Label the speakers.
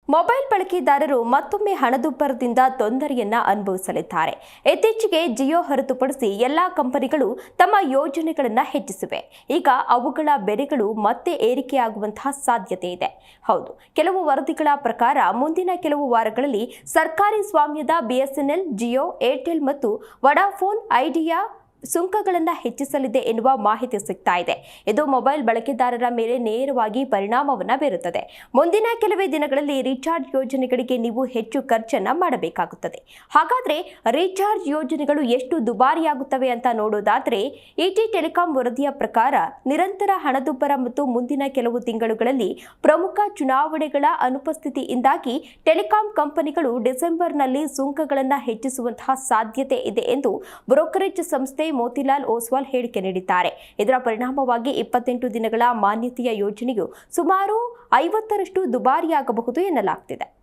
Speaker 1: Mobile ಬಳಕೆದಾರರು ಮತ್ತೊಮ್ಮೆ ಹಣದುಬ್ಬರದಿಂದ ತೊಂದರೆಯನ್ನ ಅನುಭವಿಸಲಿದ್ದಾರೆ. ಇತ್ತೀಚೆಗೆ ಜಿಯೋ ಹೊರತುಪಡಿಸಿ ಎಲ್ಲಾ ಕಂಪನಿಗಳು ತಮ್ಮ ಯೋಜನೆಗಳನ್ನು ಹೆಚ್ಚಿಸಿವೆ. ಈಗ ಅವುಗಳ ಬೆಲೆಗಳು ಮತ್ತೆ ಏರಿಕೆಯಾಗುವಂತಹ ಸಾಧ್ಯತೆ ಇದೆ. ಹೌದು, ಕೆಲವು ವರದಿಗಳ ಪ್ರಕಾರ ಮುಂದಿನ ಕೆಲವು ವಾರಗಳಲ್ಲಿ ಸರ್ಕಾರಿ ಸ್ವಾಮ್ಯದ ಬಿಎಸ್ಎನ್ಎಲ್, ಜಿಯೋ, ಏರ್ಟೆಲ್ ಮತ್ತು ವಡಾಫೋನ್ ಐಡಿಯಾ ಸುಂಕಗಳನ್ನು ಹೆಚ್ಚಿಸಲಿದೆ ಎನ್ನುವ ಮಾಹಿತಿ ಸಿಗ್ತಾ ಇದೆ. ಇದು ಮೊಬೈಲ್ ಬಳಕೆದಾರರ ಮೇಲೆ ನೇರವಾಗಿ ಪರಿಣಾಮವನ್ನು ಬೀರುತ್ತದೆ. ಮುಂದಿನ ಕೆಲವೇ ದಿನಗಳಲ್ಲಿ ರೀಚಾರ್ಜ್ ಯೋಜನೆಗಳಿಗೆ ನೀವು ಹೆಚ್ಚು ಖರ್ಚನ್ನ ಮಾಡಬೇಕಾಗುತ್ತದೆ. ಹಾಗಾದ್ರೆ ರೀಚಾರ್ಜ್ ಯೋಜನೆಗಳು ಎಷ್ಟು ದುಬಾರಿಯಾಗುತ್ತವೆ ಅಂತ ನೋಡೋದಾದ್ರೆ, ಇಟಿ ಟೆಲಿಕಾಂ ವರದಿಯ ಪ್ರಕಾರ ನಿರಂತರ ಹಣದುಬ್ಬರ ಮತ್ತು ಮುಂದಿನ ಕೆಲವು ತಿಂಗಳುಗಳಲ್ಲಿ ಪ್ರಮುಖ ಚುನಾವಣೆಗಳ ಅನುಪಸ್ಥಿತಿಯಿಂದಾಗಿ ಟೆಲಿಕಾಂ ಕಂಪನಿಗಳು ಡಿಸೆಂಬರ್ನಲ್ಲಿ ಸುಂಕಗಳನ್ನು ಹೆಚ್ಚಿಸುವಂತಹ ಸಾಧ್ಯತೆ ಇದೆ ಎಂದು ಬ್ರೋಕರೇಜ್ ಸಂಸ್ಥೆ ಮೋತಿಲಾಲ್ ಓಸ್ವಾಲ್ ಹೇಳಿಕೆ ನೀಡಿದ್ದಾರೆ. ಇದರ ಪರಿಣಾಮವಾಗಿ 28 ದಿನಗಳ ಮಾನ್ಯತೆಯ ಯೋಜನೆಯು ಸುಮಾರು 50ರಷ್ಟು ದುಬಾರಿಯಾಗಬಹುದು ಎನ್ನಲಾಗುತ್ತಿದೆ.